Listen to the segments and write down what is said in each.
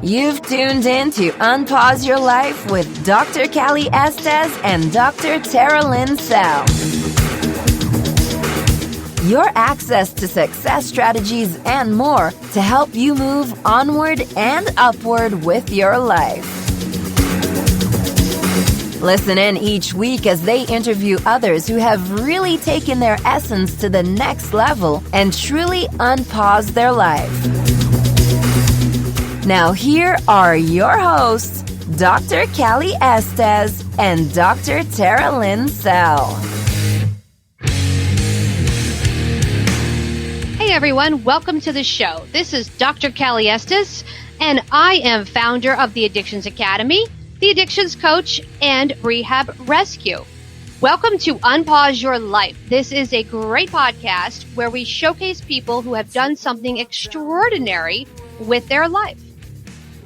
You've tuned in to Unpause Your Life with Dr. Callie Estes and Dr. Tara Lynn Sell. Your access to success strategies and more to help you move onward and upward with your life. Listen in each week as they interview others who have really taken their essence to the next level and truly unpaused their life. Now here are your hosts, Dr. Callie Estes and Dr. Tara Lynn Sell. Hey everyone, welcome to the show. This is Dr. Callie Estes, and I am founder of the Addictions Academy, the Addictions Coach, and Rehab Rescue. Welcome to Unpause Your Life. This is a great podcast where we showcase people who have done something extraordinary with their life.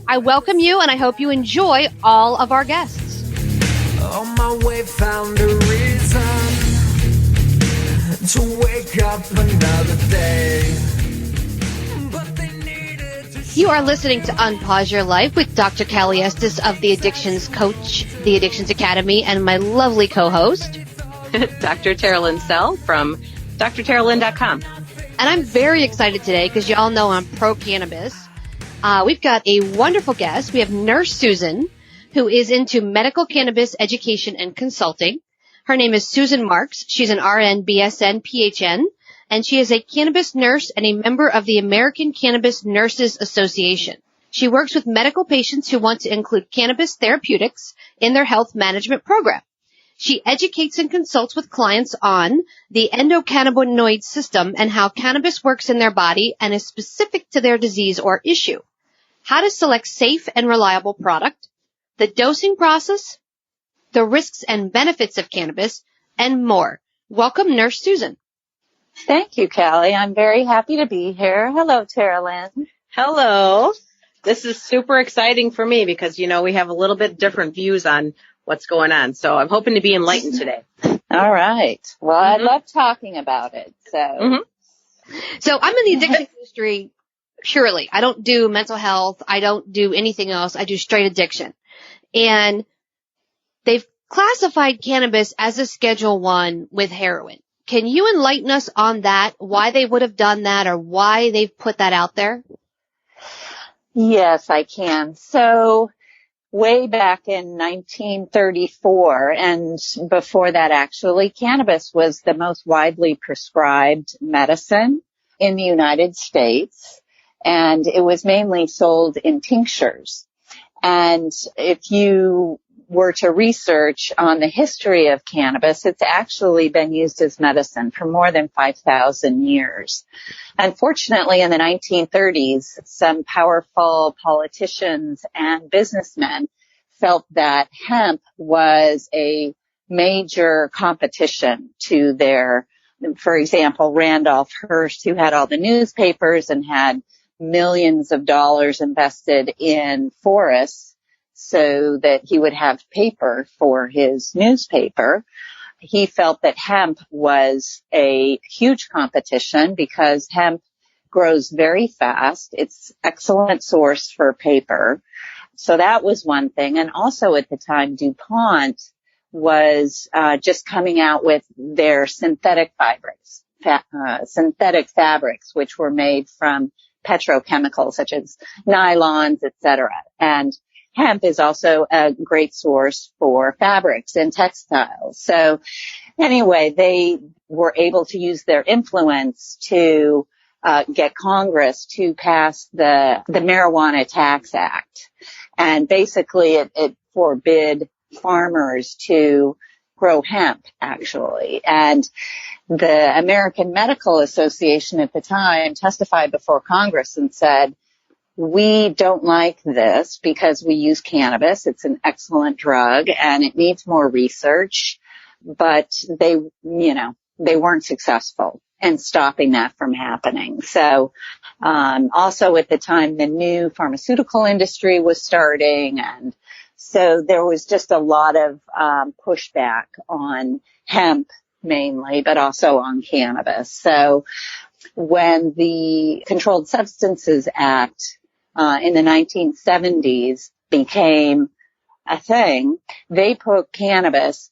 I welcome you, and I hope you enjoy all of our guests. On my way, found a reason to wake up another day. But they needed to. You are listening to Unpause Your Life with Dr. Callie Estes of the Addictions Coach, the Addictions Academy, and my lovely co-host, Dr. Tara Lynn Sell from drtaralyn.com. And I'm very excited today because y'all know I'm pro-cannabis. We've got a wonderful guest. We have Nurse Susan, who is into medical cannabis education and consulting. Her name is Susan Marks. She's an RN, BSN, PHN, and she is a cannabis nurse and a member of the American Cannabis Nurses Association. She works with medical patients who want to include cannabis therapeutics in their health management program. She educates and consults with clients on the endocannabinoid system and how cannabis works in their body and is specific to their disease or issue, how to select safe and reliable product, the dosing process, the risks and benefits of cannabis, and more. Welcome, Nurse Susan. Thank you, Callie. I'm very happy to be here. Hello, Tara Lynn. Hello. This is super exciting for me because, we have a little bit different views on what's going on. So I'm hoping to be enlightened today. All right. Well, I love talking about it. So I'm in the addiction industry purely. I don't do mental health. I don't do anything else. I do straight addiction. And they've classified cannabis as a Schedule I with heroin. Can you enlighten us on that, why they would have done that or why they've put that out there? Yes, I can. So way back in 1934 and before that actually, cannabis was the most widely prescribed medicine in the United States, and it was mainly sold in tinctures. And if you were to research on the history of cannabis, it's actually been used as medicine for more than 5,000 years. Unfortunately, in the 1930s, some powerful politicians and businessmen felt that hemp was a major competition to their, for example, Randolph Hearst, who had all the newspapers and had millions of dollars invested in forests so that he would have paper for his newspaper. He felt that hemp was a huge competition because hemp grows very fast. It's excellent source for paper. So that was one thing. And also at the time, DuPont was just coming out with their synthetic fabrics, which were made from petrochemicals such as nylons, etc. And hemp is also a great source for fabrics and textiles. So anyway, they were able to use their influence to get Congress to pass the Marijuana Tax Act. And basically it forbid farmers to grow hemp, actually. And the American Medical Association at the time testified before Congress and said, we don't like this because we use cannabis. It's an excellent drug and it needs more research, but they weren't successful in stopping that from happening. So, also at the time, the new pharmaceutical industry was starting, and so there was just a lot of, pushback on hemp mainly, but also on cannabis. So when the Controlled Substances Act in the 1970s became a thing, they put cannabis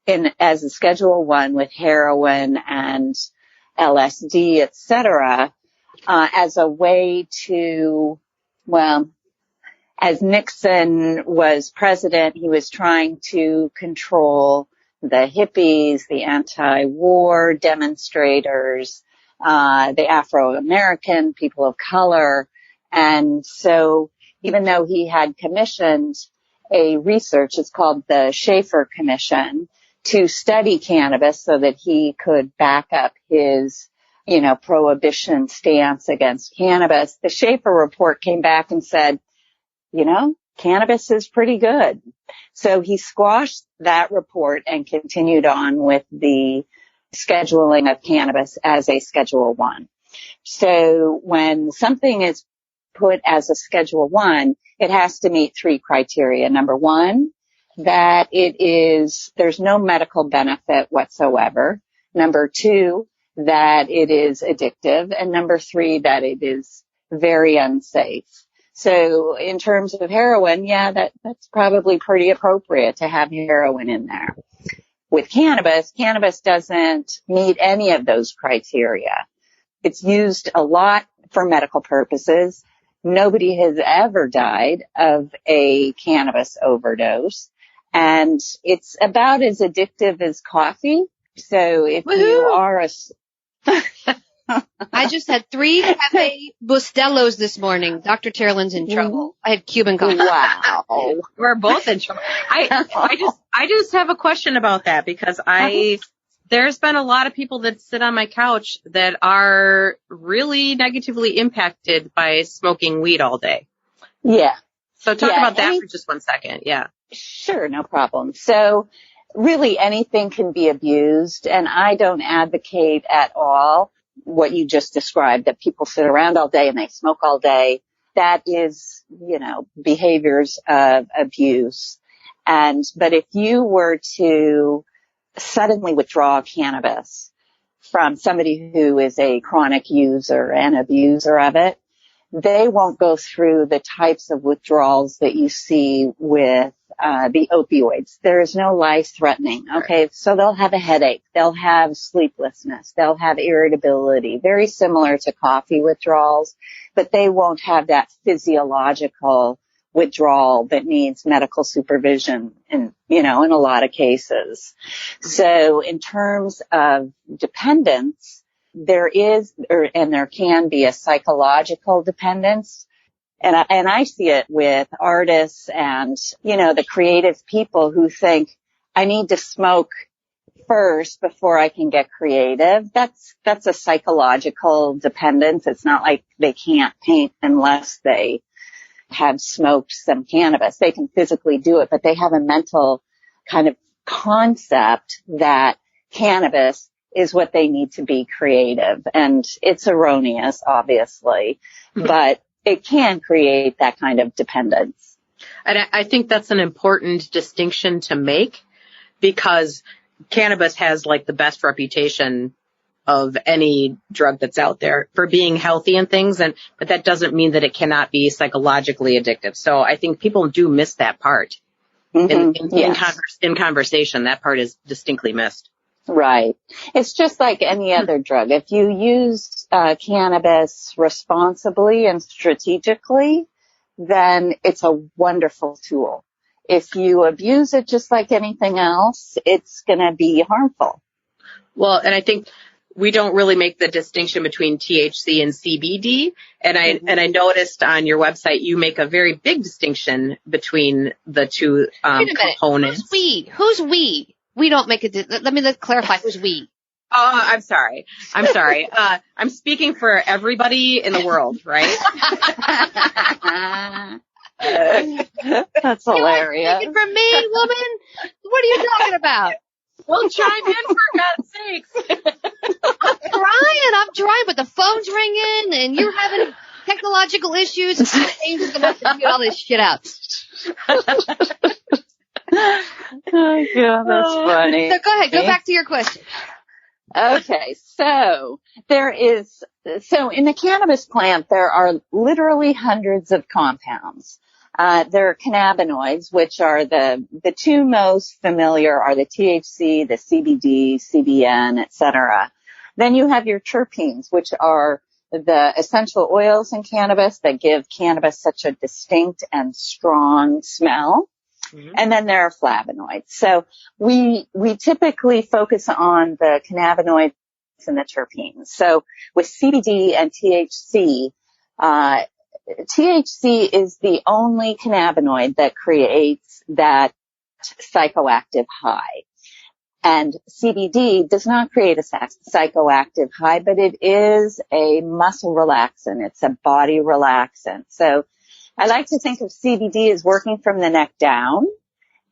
in as a Schedule 1 with heroin and LSD, etc., as a way to, well, as Nixon was president, he was trying to control the hippies, the anti-war demonstrators, the Afro-American people of color. And so even though he had commissioned a research, it's called the Schaefer Commission, to study cannabis so that he could back up his, prohibition stance against cannabis, the Schaefer report came back and said, cannabis is pretty good. So he squashed that report and continued on with the scheduling of cannabis as a Schedule 1. So when something is put as a Schedule 1, it has to meet 3 criteria. Number 1, that there's no medical benefit whatsoever. Number 2, that it is addictive. And number 3, that it is very unsafe. So in terms of heroin, that's probably pretty appropriate to have heroin in there. With cannabis doesn't meet any of those criteria. It's used a lot for medical purposes. Nobody has ever died of a cannabis overdose. And it's about as addictive as coffee. So if you are I just had 3 Cafe Bustelos this morning. Dr. Terlin's in trouble. I had Cuban coffee. Wow. We're both in trouble. I just have a question about that because there's been a lot of people that sit on my couch that are really negatively impacted by smoking weed all day. Yeah. So talk about that for just 1 second. Yeah. Sure, no problem. So really anything can be abused, and I don't advocate at all what you just described, that people sit around all day and they smoke all day. That is, behaviors of abuse. But if you were to suddenly withdraw cannabis from somebody who is a chronic user and abuser of it, they won't go through the types of withdrawals that you see with the opioids. There is no life-threatening. Okay, so they'll have a headache, they'll have sleeplessness, they'll have irritability, very similar to coffee withdrawals, but they won't have that physiological withdrawal that needs medical supervision in a lot of cases. So in terms of dependence, there can be a psychological dependence. And I see it with artists and, the creative people who think, I need to smoke first before I can get creative. That's a psychological dependence. It's not like they can't paint unless they have smoked some cannabis. They can physically do it, but they have a mental kind of concept that cannabis is what they need to be creative. And it's erroneous, obviously, but it can create that kind of dependence. And I think that's an important distinction to make because cannabis has like the best reputation of any drug that's out there for being healthy and things. But that doesn't mean that it cannot be psychologically addictive. So I think people do miss that part in conversation. That part is distinctly missed. Right. It's just like any other drug. If you use cannabis responsibly and strategically, then it's a wonderful tool. If you abuse it just like anything else, it's going to be harmful. Well, and I think we don't really make the distinction between THC and CBD. And I noticed on your website, you make a very big distinction between the two components. Who's we? We don't make it. Let's clarify who's we. Oh, I'm sorry. I'm speaking for everybody in the world, right? That's hilarious. Speaking for me, woman. What are you talking about? Well, chime in for God's sakes. I'm trying, but the phone's ringing and you're having technological issues. James is going to get all this shit out. Oh, yeah, that's funny. So go ahead, go back to your question. Okay, so in the cannabis plant, there are literally hundreds of compounds. There are cannabinoids, which are the two most familiar are the THC, the CBD, CBN, etc. Then you have your terpenes, which are the essential oils in cannabis that give cannabis such a distinct and strong smell. Mm-hmm. And then there are flavonoids. So we typically focus on the cannabinoids and the terpenes. So with CBD and THC, THC is the only cannabinoid that creates that psychoactive high. And CBD does not create a psychoactive high, but it is a muscle relaxant. It's a body relaxant. So I like to think of CBD as working from the neck down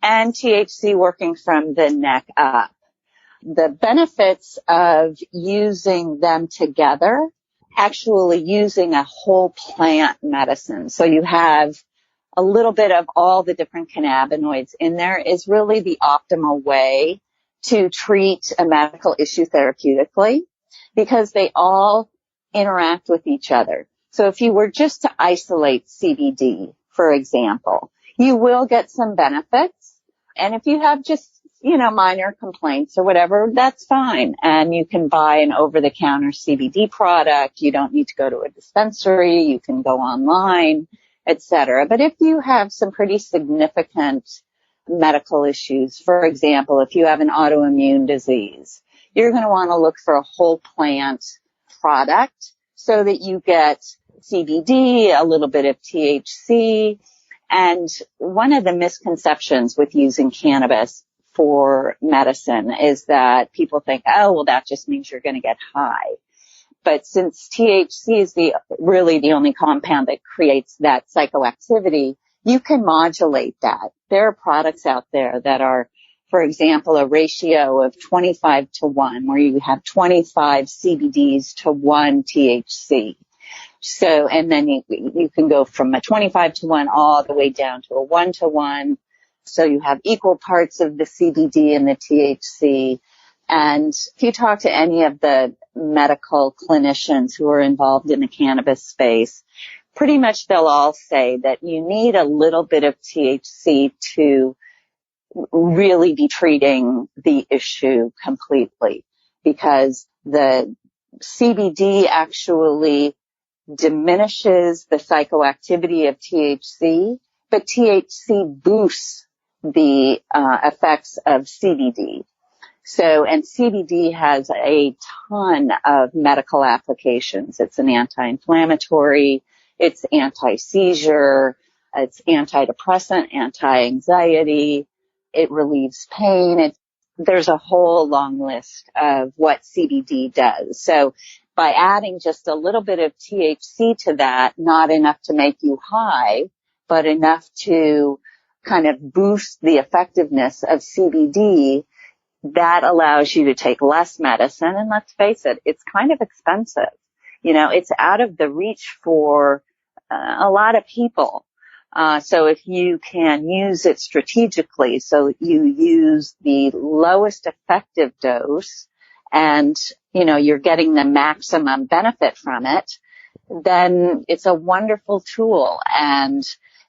and THC working from the neck up. The benefits of using them together, actually using a whole plant medicine. So you have a little bit of all the different cannabinoids in there is really the optimal way to treat a medical issue therapeutically because they all interact with each other. So if you were just to isolate CBD, for example, you will get some benefits. And if you have just, minor complaints or whatever, that's fine. And you can buy an over-the-counter CBD product. You don't need to go to a dispensary. You can go online, etc. But if you have some pretty significant medical issues, for example, if you have an autoimmune disease, you're going to want to look for a whole plant product so that you get CBD, a little bit of THC. And one of the misconceptions with using cannabis for medicine is that people think, oh, well, that just means you're going to get high. But since THC is really the only compound that creates that psychoactivity, you can modulate that. There are products out there that are, for example, a ratio of 25-1, where you have 25 CBDs to 1 THC. So, and then you can go from a 25-1 all the way down to a 1-1. So you have equal parts of the CBD and the THC. And if you talk to any of the medical clinicians who are involved in the cannabis space, pretty much they'll all say that you need a little bit of THC to really be treating the issue completely, because the CBD actually diminishes the psychoactivity of THC, but THC boosts the effects of CBD. So, and CBD has a ton of medical applications. It's an anti-inflammatory, it's anti-seizure, it's antidepressant, anti-anxiety, it relieves pain. There's a whole long list of what CBD does. So by adding just a little bit of THC to that, not enough to make you high, but enough to kind of boost the effectiveness of CBD, that allows you to take less medicine. And let's face it, it's kind of expensive. It's out of the reach for a lot of people. So if you can use it strategically, so you use the lowest effective dose and, you're getting the maximum benefit from it, then it's a wonderful tool. And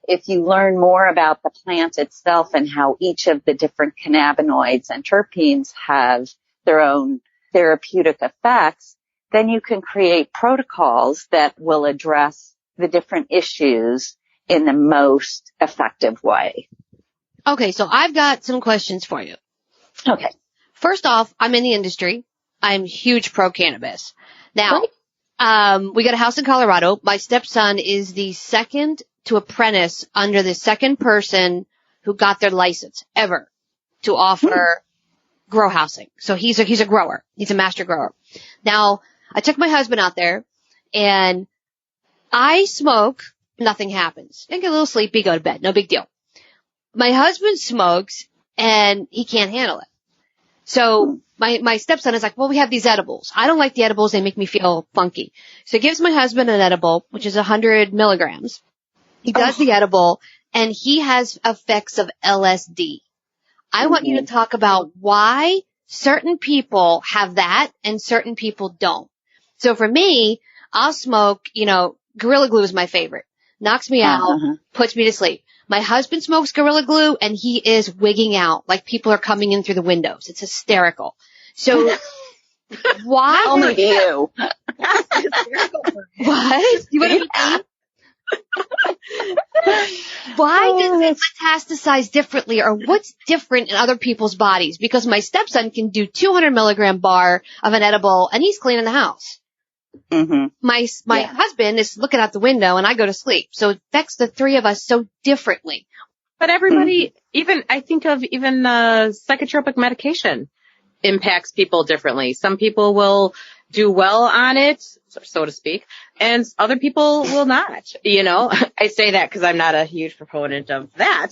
if you learn more about the plant itself and how each of the different cannabinoids and terpenes have their own therapeutic effects, then you can create protocols that will address the different issues in the most effective way. Okay, so I've got some questions for you. Okay. First off, I'm in the industry. I'm huge pro cannabis. Now, we got a house in Colorado. My stepson is the second to apprentice under the second person who got their license ever to offer grow housing. So he's a grower. He's a master grower. Now, I took my husband out there and I smoke. Nothing happens. I get a little sleepy, go to bed. No big deal. My husband smokes and he can't handle it. So my stepson is like, well, we have these edibles. I don't like the edibles. They make me feel funky. So he gives my husband an edible, which is 100 milligrams. He does the edible and he has effects of LSD. I want you to talk about why certain people have that and certain people don't. So for me, I'll smoke, Gorilla Glue is my favorite. Knocks me out, puts me to sleep. My husband smokes Gorilla Glue and he is wigging out like people are coming in through the windows. It's hysterical. So why? Only you. What? You want to Why does it metastasize differently, or what's different in other people's bodies? Because my stepson can do 200 milligram bar of an edible and he's cleaning the house. Mm-hmm. My husband is looking out the window and I go to sleep. So it affects the three of us so differently. But everybody, I think of psychotropic medication impacts people differently. Some people will do well on it, so to speak, and other people will not. I say that because I'm not a huge proponent of that.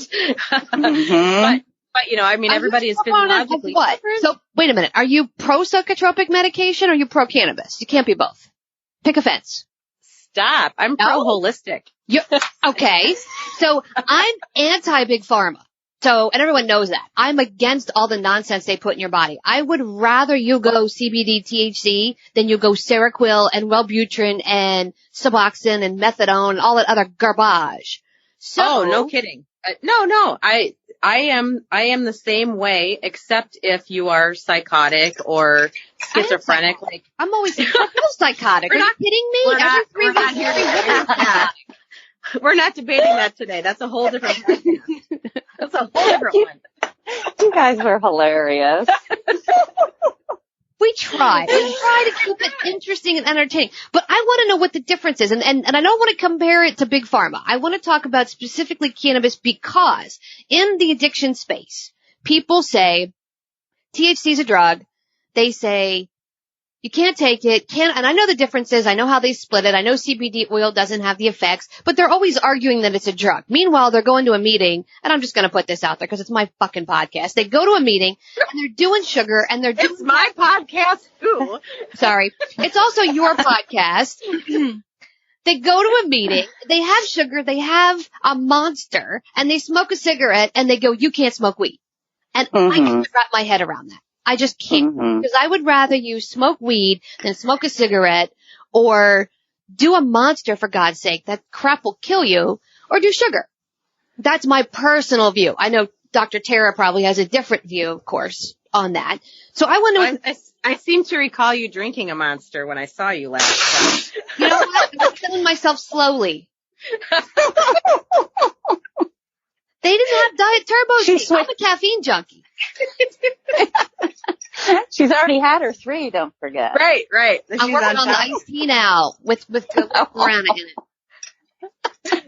Mm-hmm. but everybody is physiologically what? different. So wait a minute. Are you pro psychotropic medication or are you pro cannabis? You can't be both. Pick a fence. Stop. I'm pro holistic. Okay. So I'm anti big pharma. And everyone knows that. I'm against all the nonsense they put in your body. I would rather you go CBD, THC than you go Seroquel and Wellbutrin and Suboxone and methadone and all that other garbage. So, no kidding. No. I am the same way, except if you are psychotic or schizophrenic. I'm always psychotic. Are you kidding me? We're not here to debate that. We're not debating that today. That's a whole different podcast. That's a whole different one. You guys were hilarious. We try to keep it interesting and entertaining. But I want to know what the difference is. And I don't want to compare it to Big Pharma. I want to talk about specifically cannabis because in the addiction space, people say THC is a drug. They say you can't take it, and I know the differences. I know how they split it. I know CBD oil doesn't have the effects, but they're always arguing that it's a drug. Meanwhile, they're going to a meeting, and I'm just going to put this out there because it's my fucking podcast. They go to a meeting, and they're doing sugar, and they're doing... It's my podcast, too. Sorry. It's also your podcast. They go to a meeting, they have sugar, they have a Monster, and they smoke a cigarette, and they go, you can't smoke weed. And I can't wrap my head around that. I just can't, because I would rather you smoke weed than smoke a cigarette or do a Monster, for God's sake. That crap will kill you, or do sugar. That's my personal view. I know Dr. Tara probably has a different view, of course, on that. So I want to... I seem to recall you drinking a Monster when I saw you last time. You know what? I'm killing myself slowly. They didn't have Diet Turbo. I'm a caffeine junkie. She's already had her 3, don't forget. Right. I'm working on the iced tea now with the guarana in it.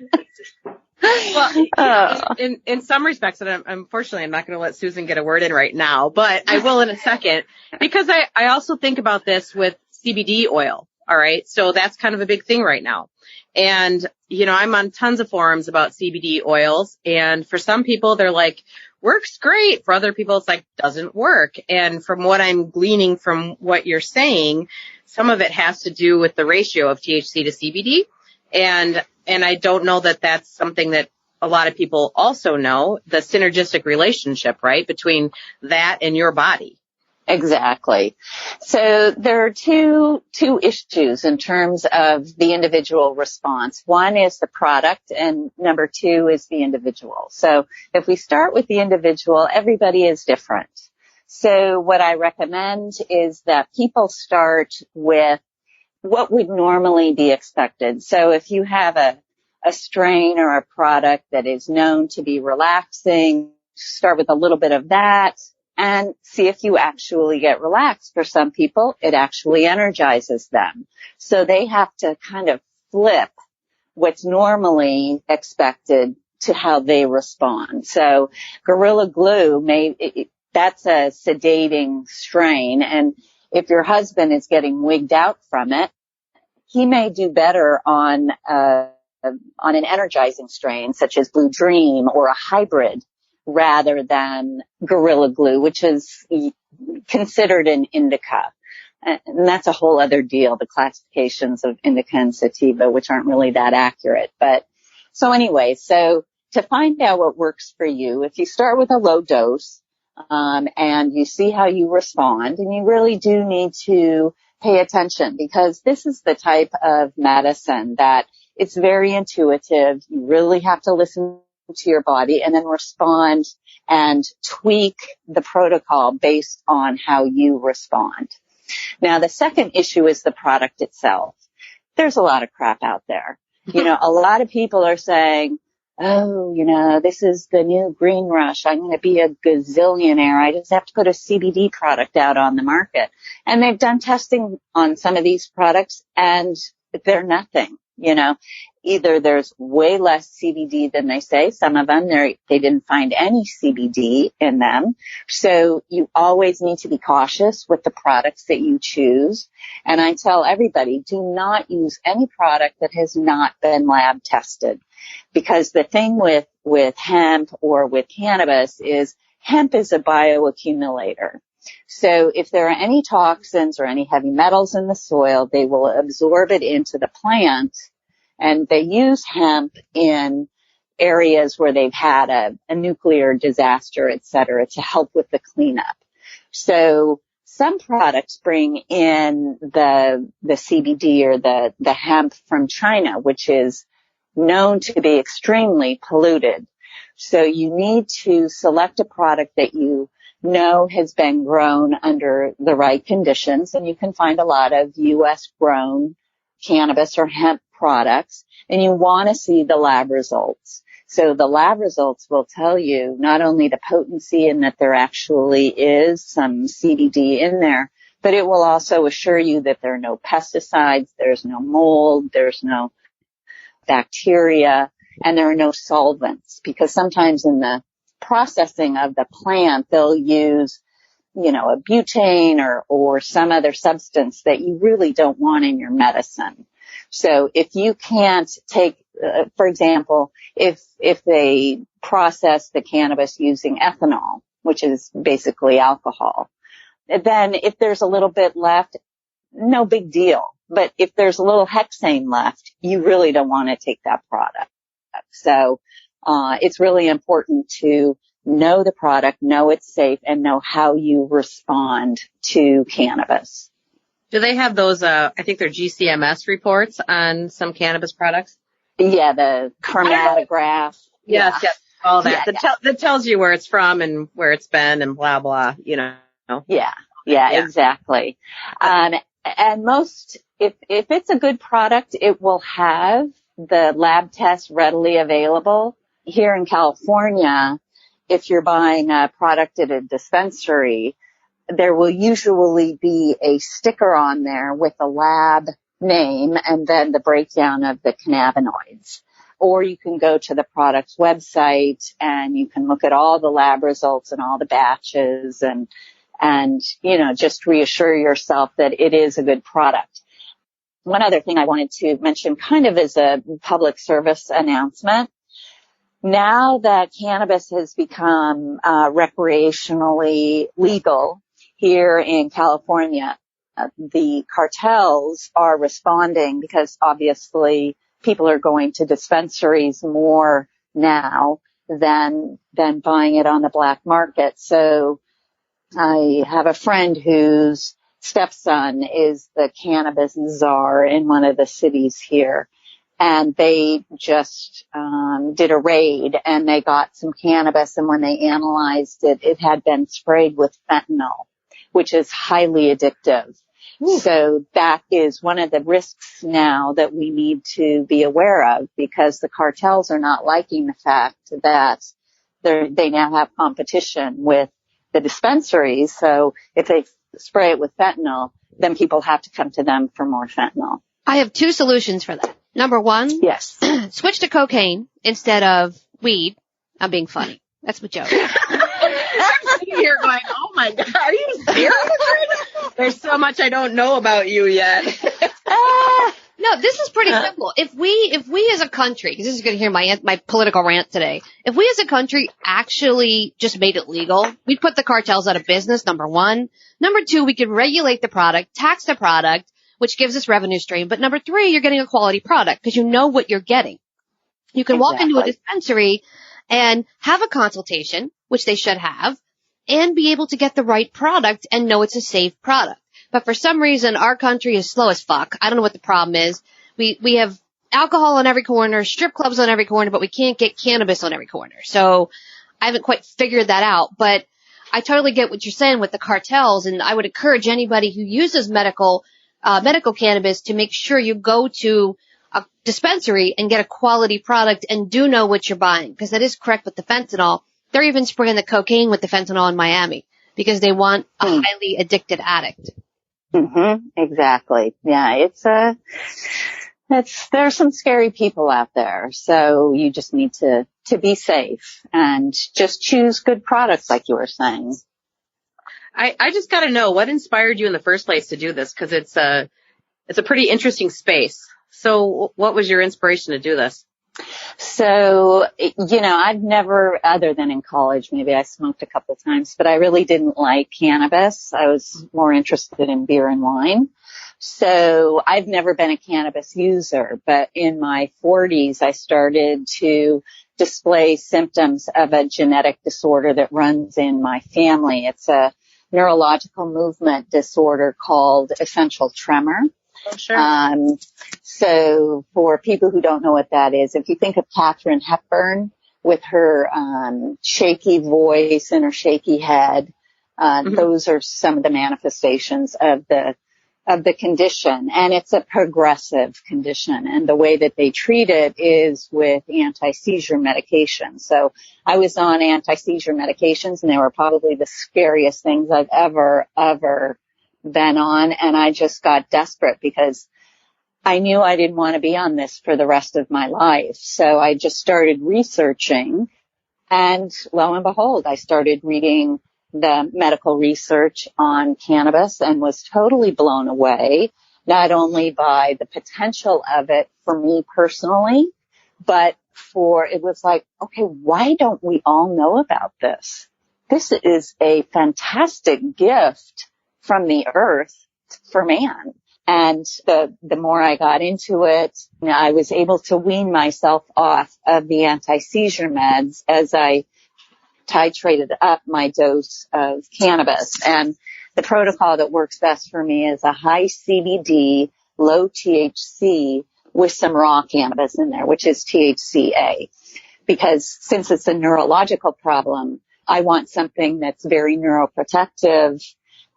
Well, in some respects, and unfortunately, I'm not going to let Susan get a word in right now, but I will in a second, because I also think about this with CBD oil. All right. So that's kind of a big thing right now. And, I'm on tons of forums about CBD oils. And for some people, they're like, works great. For other people, it's like, doesn't work. And from what I'm gleaning from what you're saying, some of it has to do with the ratio of THC to CBD. And I don't know that that's something that a lot of people also know, the synergistic relationship, right, between that and your body. Exactly. So there are two issues in terms of the individual response. One is the product, and number 2 is the individual. So if we start with the individual, everybody is different. So what I recommend is that people start with what would normally be expected. So if you have a strain or a product that is known to be relaxing, start with a little bit of that and see if you actually get relaxed. For some people, it actually energizes them. So they have to kind of flip what's normally expected to how they respond. So Gorilla Glue that's a sedating strain, and if your husband is getting wigged out from it, he may do better on an energizing strain such as Blue Dream or a hybrid rather than Gorilla Glue, which is considered an indica. And that's a whole other deal, the classifications of indica and sativa, which aren't really that accurate. But so anyway, so to find out what works for you, if you start with a low dose, and you see how you respond, and you really do need to pay attention, because this is the type of medicine that it's very intuitive. You really have to listen to your body and then respond and tweak the protocol based on how you respond. Now, the second issue is the product itself. There's a lot of crap out there. A lot of people are saying, oh, this is the new green rush. I'm going to be a gazillionaire. I just have to put a CBD product out on the market. And they've done testing on some of these products, and they're nothing. Either there's way less CBD than they say. Some of them, they didn't find any CBD in them. So you always need to be cautious with the products that you choose. And I tell everybody, do not use any product that has not been lab tested. Because the thing with hemp or with cannabis is hemp is a bioaccumulator. So if there are any toxins or any heavy metals in the soil, they will absorb it into the plant. And they use hemp in areas where they've had a nuclear disaster, et cetera, to help with the cleanup. So some products bring in the CBD or the hemp from China, which is known to be extremely polluted. So you need to select a product that you know has been grown under the right conditions. And you can find a lot of U.S. grown cannabis or hemp products, and you want to see the lab results. So the lab results will tell you not only the potency and that there actually is some CBD in there, but it will also assure you that there are no pesticides, there's no mold, there's no bacteria, and there are no solvents, because sometimes in the processing of the plant, they'll use, a butane or some other substance that you really don't want in your medicine. So if you can't take, for example, if they process the cannabis using ethanol, which is basically alcohol, then if there's a little bit left, no big deal. But if there's a little hexane left, you really don't want to take that product. So it's really important to know the product, know it's safe, and know how you respond to cannabis. Do they have those, I think they're GCMS reports on some cannabis products? Yeah, the chromatograph. Yes, all that. That tells you where it's from and where it's been and blah, blah, Yeah, exactly. And most, if it's a good product, it will have the lab test readily available. Here in California, if you're buying a product at a dispensary, there will usually be a sticker on there with a lab name and then the breakdown of the cannabinoids. Or you can go to the product's website and you can look at all the lab results and all the batches and just reassure yourself that it is a good product. One other thing I wanted to mention kind of as a public service announcement. Now that cannabis has become recreationally legal here in California, the cartels are responding because obviously people are going to dispensaries more now than buying it on the black market. So I have a friend whose stepson is the cannabis czar in one of the cities here. And they just did a raid and they got some cannabis, and when they analyzed it, it had been sprayed with fentanyl, which is highly addictive. Ooh. So that is one of the risks now that we need to be aware of, because the cartels are not liking the fact that they now have competition with the dispensaries. So if they spray it with fentanyl, then people have to come to them for more fentanyl. I have two solutions for that. Number one, yes, switch to cocaine instead of weed. I'm being funny. That's my joke. I'm sitting here going, oh my God, are you serious right now? There's so much I don't know about you yet. No, this is pretty simple. If we as a country, because this is going to hear my political rant today, if we as a country actually just made it legal, we'd put the cartels out of business, number one. Number two, we could regulate the product, tax the product, which gives us revenue stream. But number three, you're getting a quality product because you know what you're getting. You can walk into a dispensary and have a consultation, which they should have, and be able to get the right product and know it's a safe product. But for some reason, our country is slow as fuck. I don't know what the problem is. We have alcohol on every corner, strip clubs on every corner, but we can't get cannabis on every corner. So I haven't quite figured that out, but I totally get what you're saying with the cartels, and I would encourage anybody who uses medical cannabis to make sure you go to a dispensary and get a quality product and do know what you're buying, because that is correct with the fentanyl. They're even spraying the cocaine with the fentanyl in Miami because they want a highly addicted addict. Mm-hmm. Exactly. Yeah, there's some scary people out there. So you just need to be safe and just choose good products like you were saying. I just got to know what inspired you in the first place to do this, because it's a pretty interesting space. So what was your inspiration to do this? So, I've never, other than in college, maybe I smoked a couple times, but I really didn't like cannabis. I was more interested in beer and wine. So I've never been a cannabis user, but in my 40s, I started to display symptoms of a genetic disorder that runs in my family. It's a neurological movement disorder called essential tremor. Oh, sure. So for people who don't know what that is, if you think of Katharine Hepburn with her shaky voice and her shaky head, those are some of the manifestations of the condition. And it's a progressive condition. And the way that they treat it is with anti-seizure medication. So I was on anti-seizure medications, and they were probably the scariest things I've ever been on. And I just got desperate because I knew I didn't want to be on this for the rest of my life. So I just started researching, and lo and behold, I started reading the medical research on cannabis and was totally blown away, not only by the potential of it for me personally, but it was like, okay, why don't we all know about this? This is a fantastic gift from the earth for man. And the more I got into it, I was able to wean myself off of the anti-seizure meds as I titrated up my dose of cannabis. And the protocol that works best for me is a high CBD, low THC with some raw cannabis in there, which is THCA. Because since it's a neurological problem, I want something that's very neuroprotective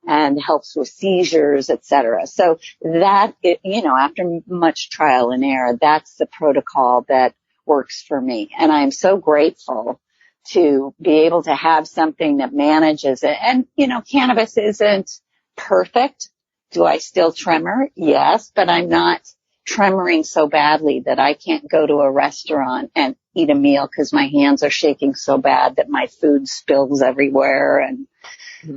and helps with seizures, etc. So that, after much trial and error, that's the protocol that works for me. And I am so grateful to be able to have something that manages it. And, cannabis isn't perfect. Do I still tremor? Yes, but I'm not tremoring so badly that I can't go to a restaurant and eat a meal because my hands are shaking so bad that my food spills everywhere. And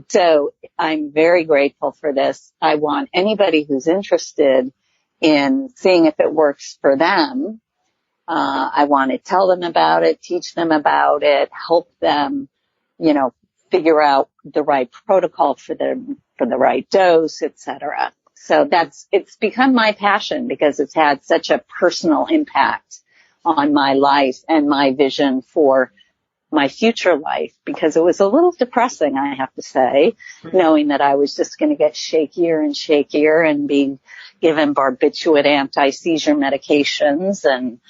so I'm very grateful for this. I want anybody who's interested in seeing if it works for them. I want to tell them about it, teach them about it, help them, figure out the right protocol for the right dose, etc. So it's become my passion because it's had such a personal impact on my life and my vision for my future life, because it was a little depressing, I have to say, knowing that I was just going to get shakier and shakier and be given barbiturate anti-seizure medications. And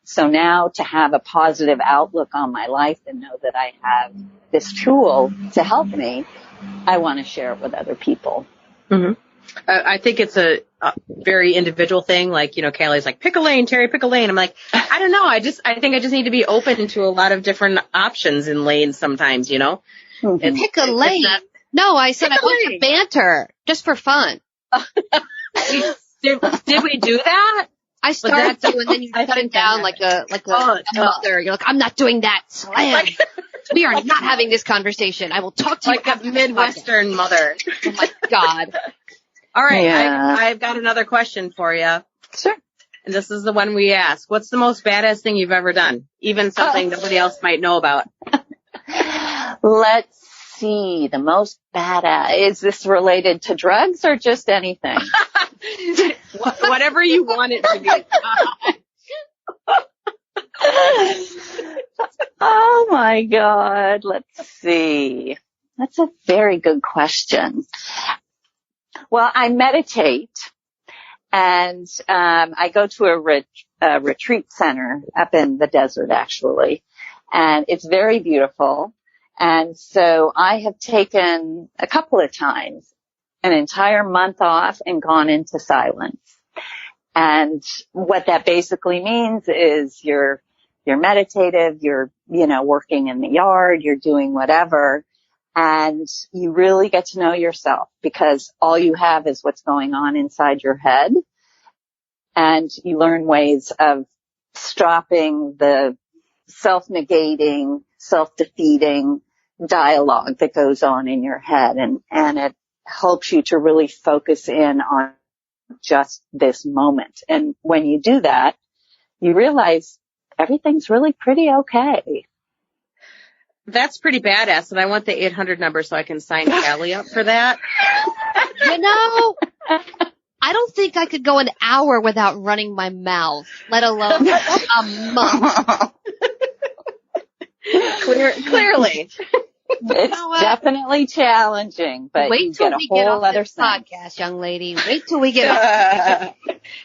so now to have a positive outlook on my life and know that I have this tool to help me, I want to share it with other people. Mm-hmm. I think it's a very individual thing. Like, Kaylee's like, pick a lane, Terry, pick a lane. I'm like, I don't know. I think I just need to be open to a lot of different options in lanes sometimes, Mm-hmm. Pick a lane. No, I said I want to banter just for fun. Did we do that? I started to, and then you shut it down like a mother. You're like, I'm not doing that. Slam. We are not having this conversation. I will talk to you like a Midwestern mother. Oh my God. All right. Yeah. I've got another question for you. Sure. And this is the one we ask. What's the most badass thing you've ever done? Even something nobody else might know about. Let's see. The most badass. Is this related to drugs or just anything? Whatever you want it to be. Oh my God. Let's see. That's a very good question. Well, I meditate, and I go to a retreat center up in the desert, actually, and it's very beautiful. And so I have taken a couple of times an entire month off and gone into silence. And what that basically means is you're meditative, you're, working in the yard, you're doing whatever, and you really get to know yourself because all you have is what's going on inside your head. And you learn ways of stopping the self-negating, self-defeating dialogue that goes on in your head. And it helps you to really focus in on just this moment. And when you do that, you realize everything's really pretty okay. That's pretty badass, and I want the 800 number so I can sign Callie up for that. I don't think I could go an hour without running my mouth, let alone a month. Clearly. It's definitely challenging, but wait you till get a we get whole off other this sense. podcast, young lady. Wait till we get off.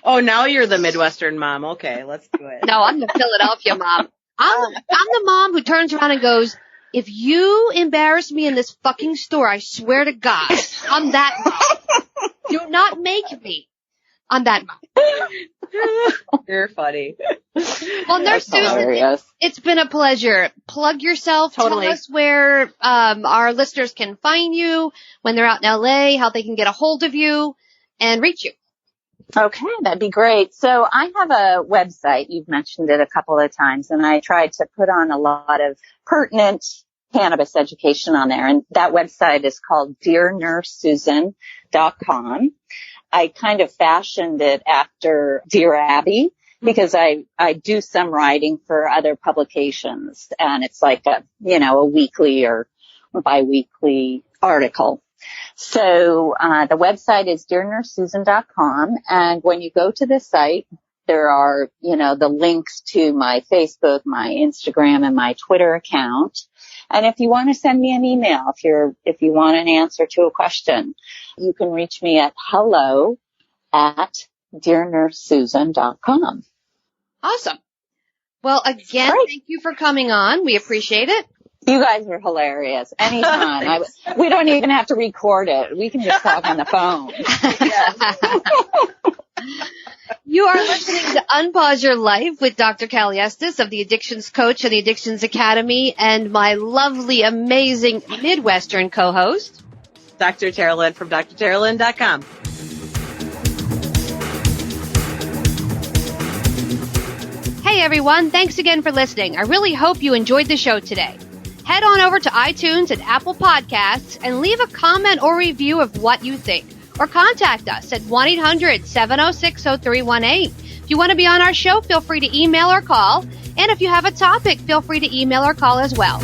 Oh, now you're the Midwestern mom. Okay, let's do it. No, I'm the Philadelphia mom. I'm the mom who turns around and goes, if you embarrass me in this fucking store, I swear to God, I'm that mom. Do not make me. I'm that mom. You're funny. Well, Nurse Susan, it's been a pleasure. Plug yourself. Totally. Tell us where our listeners can find you when they're out in LA, how they can get a hold of you and reach you. Okay, that'd be great. So I have a website. You've mentioned it a couple of times, and I tried to put on a lot of pertinent cannabis education on there. And that website is called dearnursesusan.com. I kind of fashioned it after Dear Abby because I do some writing for other publications, and it's like a weekly or biweekly article. So the website is dearnursesusan.com, and when you go to the site, there are, the links to my Facebook, my Instagram, and my Twitter account. And if you want to send me an email, if you want an answer to a question, you can reach me at hello@dearnursesusan.com. Awesome. Well, again, Thank you for coming on. We appreciate it. You guys are hilarious. Anytime. We don't even have to record it. We can just talk on the phone. You are listening to Unpause Your Life with Dr. Callie Estes of the Addictions Coach and the Addictions Academy and my lovely, amazing Midwestern co-host, Dr. Tara Lynn from drtaralynn.com. Hey everyone, thanks again for listening. I really hope you enjoyed the show today. Head on over to iTunes and Apple Podcasts and leave a comment or review of what you think. Or contact us at 1-800-706-0318. If you want to be on our show, feel free to email or call. And if you have a topic, feel free to email or call as well.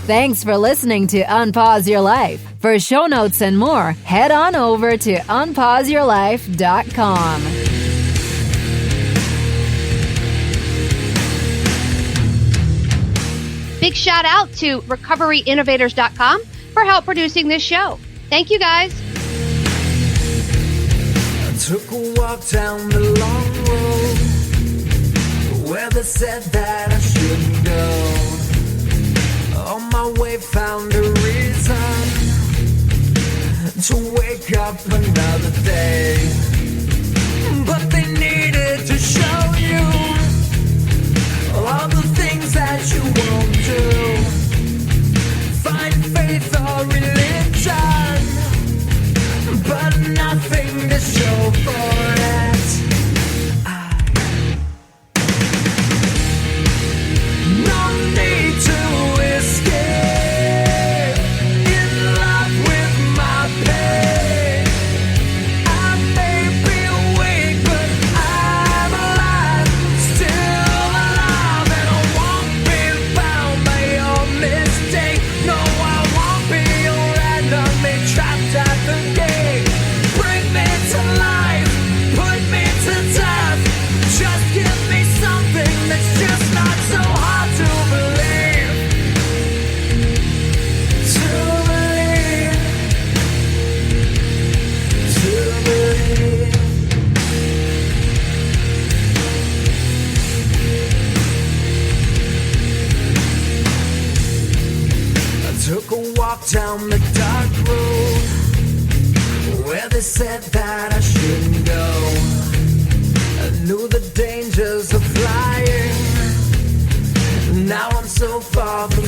Thanks for listening to Unpause Your Life. For show notes and more, head on over to unpauseyourlife.com. Big shout out to recoveryinnovators.com for help producing this show. Thank you guys. I took a walk down the long road where they said that I shouldn't go. On my way found a reason to wake up another day, but they needed to show you all the things that you won't do. Find faith or religion, but nothing to show for it. No need to escape, in love with my pain. I may down the dark road where they said that I shouldn't go. I knew the dangers of flying. Now I'm so far from